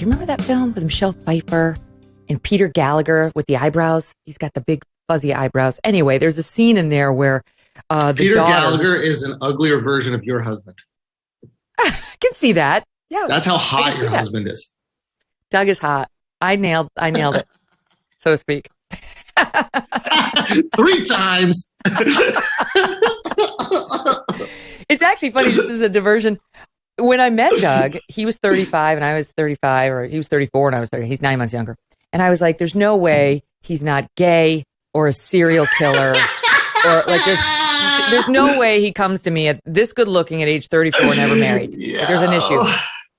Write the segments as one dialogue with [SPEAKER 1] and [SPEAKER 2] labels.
[SPEAKER 1] you remember that film with Michelle Pfeiffer and Peter Gallagher with the eyebrows? He's got the big fuzzy eyebrows. Anyway, there's a scene in there where
[SPEAKER 2] Peter Gallagher is an uglier version of your husband.
[SPEAKER 1] I can see that. Yeah,
[SPEAKER 2] that's how hot your husband is.
[SPEAKER 1] Doug is hot. I nailed it, so to speak.
[SPEAKER 2] 3 times.
[SPEAKER 1] It's actually funny. This is a diversion. When I met Doug, he was 35 and I was 35, or he was 34 and I was 30. He's 9 months younger. And I was like, there's no way he's not gay or a serial killer or like there's no way he comes to me at this good looking at age 34, never married.
[SPEAKER 2] Yeah.
[SPEAKER 1] Like, there's an issue.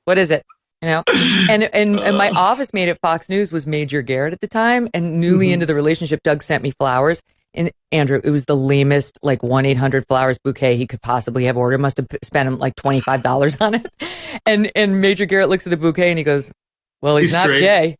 [SPEAKER 1] What is it? You know, and my office mate at Fox News was Major Garrett at the time, and newly into the relationship, Doug sent me flowers. And Andrew, it was the lamest, like 1-800-Flowers bouquet he could possibly have ordered. Must have spent him like $25 on it. And Major Garrett looks at the bouquet and he goes, "Well, he's not straight. Gay."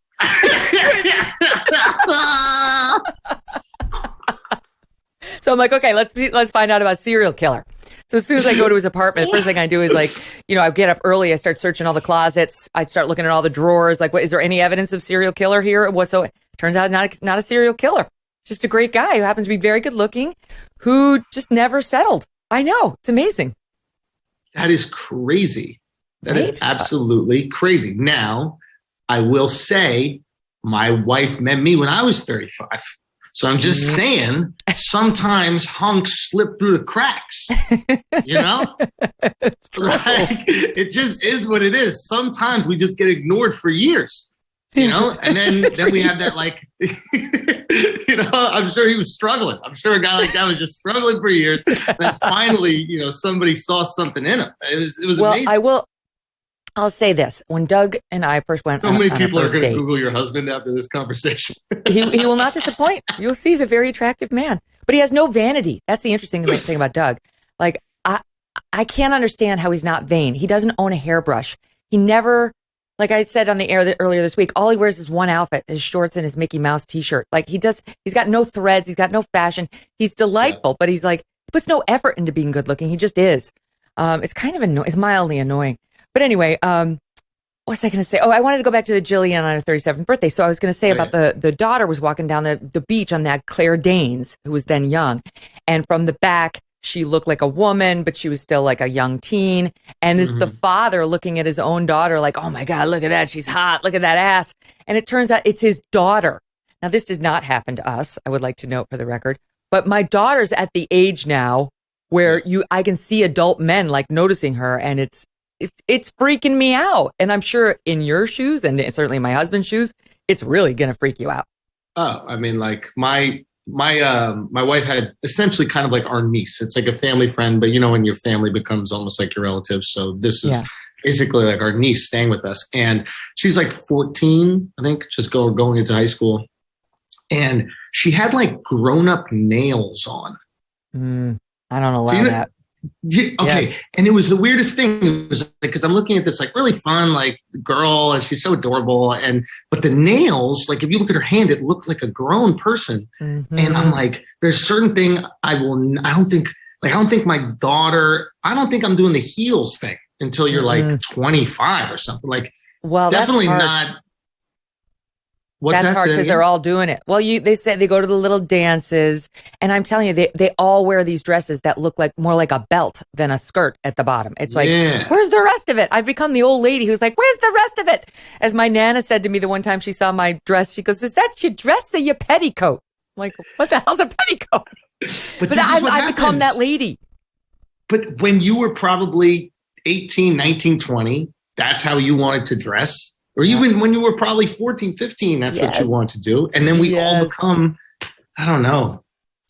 [SPEAKER 1] So I'm like, okay, let's find out about serial killer. So as soon as I go to his apartment, the first thing I do is like, you know, I get up early. I start searching all the closets. I start looking at all the drawers. Like, what is there any evidence of serial killer here? So turns out not a serial killer. Just a great guy who happens to be very good looking, who just never settled. I know. It's amazing.
[SPEAKER 2] That is crazy. That is absolutely crazy. Now, I will say my wife met me when I was 35. So I'm just saying, sometimes hunks slip through the cracks, you know? Like, it just is what it is. Sometimes we just get ignored for years, you know? And then we have that, like, you know, I'm sure he was struggling. I'm sure a guy like that was just struggling for years. And then finally, you know, somebody saw something in him. It was amazing.
[SPEAKER 1] I'll say this. When Doug and I first went on a first date.
[SPEAKER 2] So many people are going to Google your husband after this conversation.
[SPEAKER 1] He will not disappoint. You'll see he's a very attractive man. But he has no vanity. That's the interesting thing about Doug. Like, I can't understand how he's not vain. He doesn't own a hairbrush. He never, like I said on the air earlier this week, all he wears is one outfit, his shorts and his Mickey Mouse t-shirt. Like, he's got no threads. He's got no fashion. He's delightful, but he's like, he puts no effort into being good looking. He just is. It's kind of it's mildly annoying. But anyway, what was I going to say? Oh, I wanted to go back to the Jillian on her 37th birthday. So I was going to say about the daughter was walking down the beach on that Claire Danes, who was then young. And from the back, she looked like a woman, but she was still like a young teen. And it's the father looking at his own daughter like, oh my God, look at that. She's hot. Look at that ass. And it turns out it's his daughter. Now, this did not happen to us, I would like to note for the record. But my daughter's at the age now where I can see adult men like noticing her, and it's freaking me out. And I'm sure in your shoes, and certainly in my husband's shoes, it's really going to freak you out.
[SPEAKER 2] Oh, I mean, like my wife had essentially kind of like our niece. It's like a family friend, but you know, when your family becomes almost like your relative. So this is basically like our niece staying with us. And she's like 14, I think, just going into high school. And she had like grown up nails on.
[SPEAKER 1] I don't allow that.
[SPEAKER 2] Yeah, okay. Yes. And it was the weirdest thing. It was like, because I'm looking at this like really fun, like girl, and she's so adorable. But the nails, like if you look at her hand, it looked like a grown person. And I'm like, there's certain thing I don't think my daughter, I don't think I'm doing the heels thing until you're like 25 or something. Like, well, definitely not.
[SPEAKER 1] That's hard because they're all doing it. Well, they say they go to the little dances, and I'm telling you, they all wear these dresses that look like more like a belt than a skirt at the bottom. It's like, where's the rest of it? I've become the old lady who's like, where's the rest of it? As my Nana said to me the one time she saw my dress, she goes, is that your dress or your petticoat? I'm like, what the hell's a petticoat? But I've become that lady.
[SPEAKER 2] But when you were probably 18, 19, 20, that's how you wanted to dress. Or even when you were probably 14, 15, that's what you want to do. And then we all become, I don't know,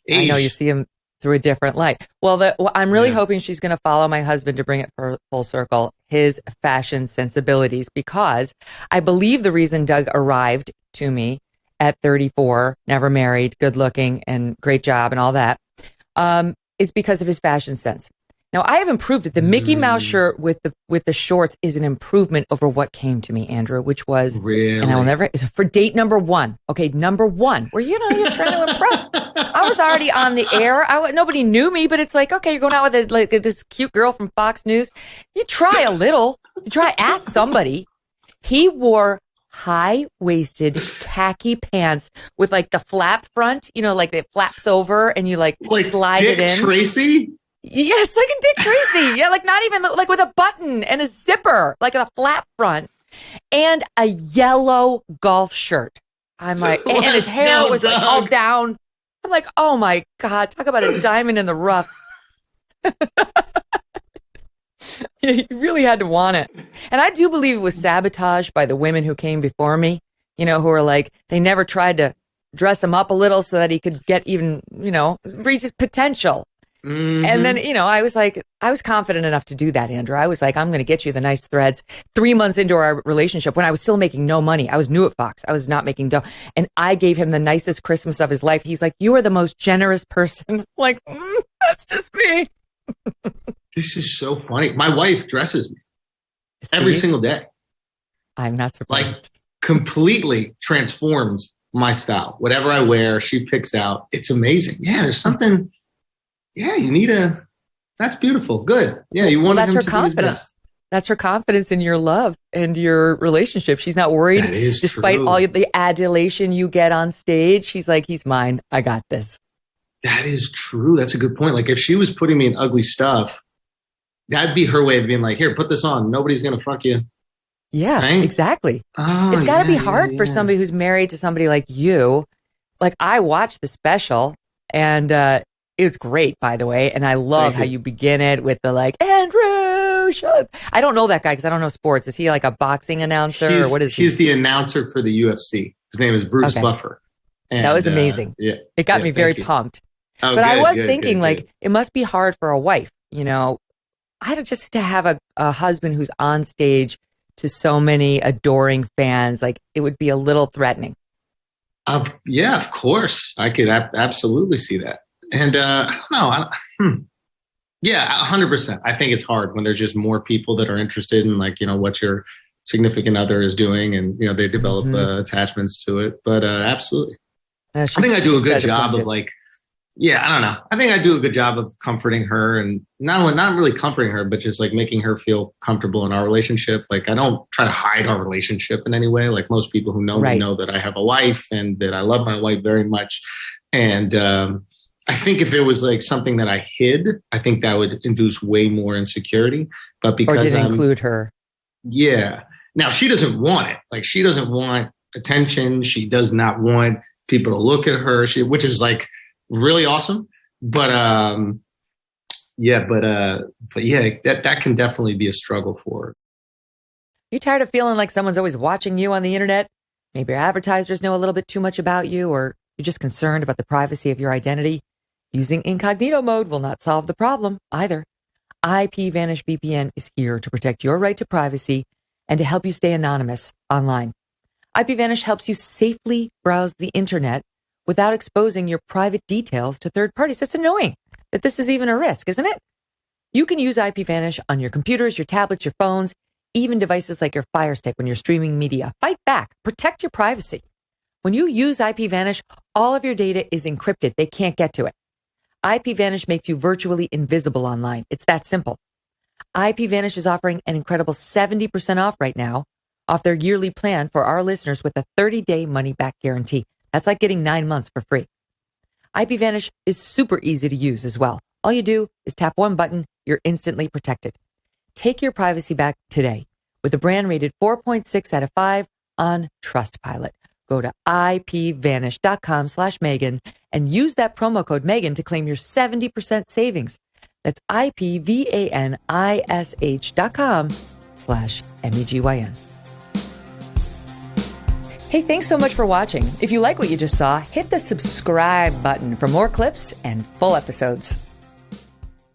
[SPEAKER 2] age.
[SPEAKER 1] I know, you see him through a different light. Well, I'm really hoping she's going to follow my husband to bring it full circle, his fashion sensibilities, because I believe the reason Doug arrived to me at 34, never married, good looking, and great job and all that, is because of his fashion sense. Now, I have improved it. The Mickey Mouse shirt with the shorts is an improvement over what came to me, Andrew, which was, and I will never, for date number 1. Okay, number 1, where you're trying to impress. I was already on the air. Nobody knew me, but it's like, okay, you're going out with this cute girl from Fox News. You try a little. You try, ask somebody. He wore high-waisted khaki pants with like the flap front, like it flaps over and you like slide
[SPEAKER 2] Dick
[SPEAKER 1] it in.
[SPEAKER 2] Tracy?
[SPEAKER 1] Yes, like a Dick Tracy. Yeah, like not even like with a button and a zipper, like a flap front and a yellow golf shirt. I'm like, and his hair was like all down. I'm like, oh my God, talk about a diamond in the rough. You really had to want it. And I do believe it was sabotaged by the women who came before me, who are like, they never tried to dress him up a little so that he could get even, reach his potential. Mm-hmm. And then, I was confident enough to do that, Andrew. I was like, I'm going to get you the nice threads. 3 months into our relationship, when I was still making no money, I was new at Fox. I was not making dough. And I gave him the nicest Christmas of his life. He's like, you are the most generous person. I'm like, that's just me.
[SPEAKER 2] This is so funny. My wife dresses me every single day.
[SPEAKER 1] I'm not surprised.
[SPEAKER 2] Like completely transforms my style. Whatever I wear, she picks out. It's amazing. Yeah, there's something. Yeah, that's beautiful. Good. Yeah, you want
[SPEAKER 1] that's
[SPEAKER 2] him
[SPEAKER 1] her
[SPEAKER 2] to
[SPEAKER 1] confidence.
[SPEAKER 2] be his best.
[SPEAKER 1] That's her confidence in your love and your relationship. She's not worried.
[SPEAKER 2] That is
[SPEAKER 1] despite
[SPEAKER 2] true.
[SPEAKER 1] All the adulation you get on stage. She's like, he's mine. I got this.
[SPEAKER 2] That is true. That's a good point. Like if she was putting me in ugly stuff, that'd be her way of being like, here, put this on. Nobody's going to fuck you.
[SPEAKER 1] Yeah,
[SPEAKER 2] right?
[SPEAKER 1] Exactly.
[SPEAKER 2] Oh,
[SPEAKER 1] it's got to be hard for somebody who's married to somebody like you. Like I watched the special and it was great, by the way. And I love how you begin it with the like, Andrew Schulz. I don't know that guy because I don't know sports. Is he like a boxing announcer or what is he?
[SPEAKER 2] He's the announcer for the UFC. His name is Bruce Buffer. And,
[SPEAKER 1] that was amazing. It got me very pumped.
[SPEAKER 2] Oh,
[SPEAKER 1] but
[SPEAKER 2] good,
[SPEAKER 1] I was
[SPEAKER 2] good,
[SPEAKER 1] thinking
[SPEAKER 2] good.
[SPEAKER 1] It must be hard for a wife, I just to have a husband who's on stage to so many adoring fans, like it would be a little threatening.
[SPEAKER 2] Of course. I could absolutely see that. And I don't know. Yeah, 100%. I think it's hard when there's just more people that are interested in what your significant other is doing and, they develop attachments to it. But absolutely. I think I do a good job of I don't know. I think I do a good job of comforting her and not really comforting her, but just like making her feel comfortable in our relationship. Like I don't try to hide our relationship in any way. Like most people who know me know that I have a wife and that I love my wife very much. And I think if it was like something that I hid, I think that would induce way more insecurity. But because
[SPEAKER 1] or did include her.
[SPEAKER 2] Yeah. Now she doesn't want it. Like she doesn't want attention. She does not want people to look at her. Which is like really awesome. But that can definitely be a struggle for her.
[SPEAKER 1] You tired of feeling like someone's always watching you on the internet? Maybe your advertisers know a little bit too much about you, or you're just concerned about the privacy of your identity. Using incognito mode will not solve the problem either. IPVanish VPN is here to protect your right to privacy and to help you stay anonymous online. IPVanish helps you safely browse the internet without exposing your private details to third parties. It's annoying that this is even a risk, isn't it? You can use IPVanish on your computers, your tablets, your phones, even devices like your Fire Stick when you're streaming media. Fight back. Protect your privacy. When you use IPVanish, all of your data is encrypted. They can't get to it. IPVanish makes you virtually invisible online. It's that simple. IPVanish is offering an incredible 70% off right now off their yearly plan for our listeners with a 30-day money-back guarantee. That's like getting 9 months for free. IPVanish is super easy to use as well. All you do is tap one button. You're instantly protected. Take your privacy back today with a brand rated 4.6 out of 5 on Trustpilot. Go to ipvanish.com/Megyn and use that promo code Megyn to claim your 70% savings. That's ipvanish.com/MEGYN. Hey, thanks so much for watching. If you like what you just saw, hit the subscribe button for more clips and full episodes.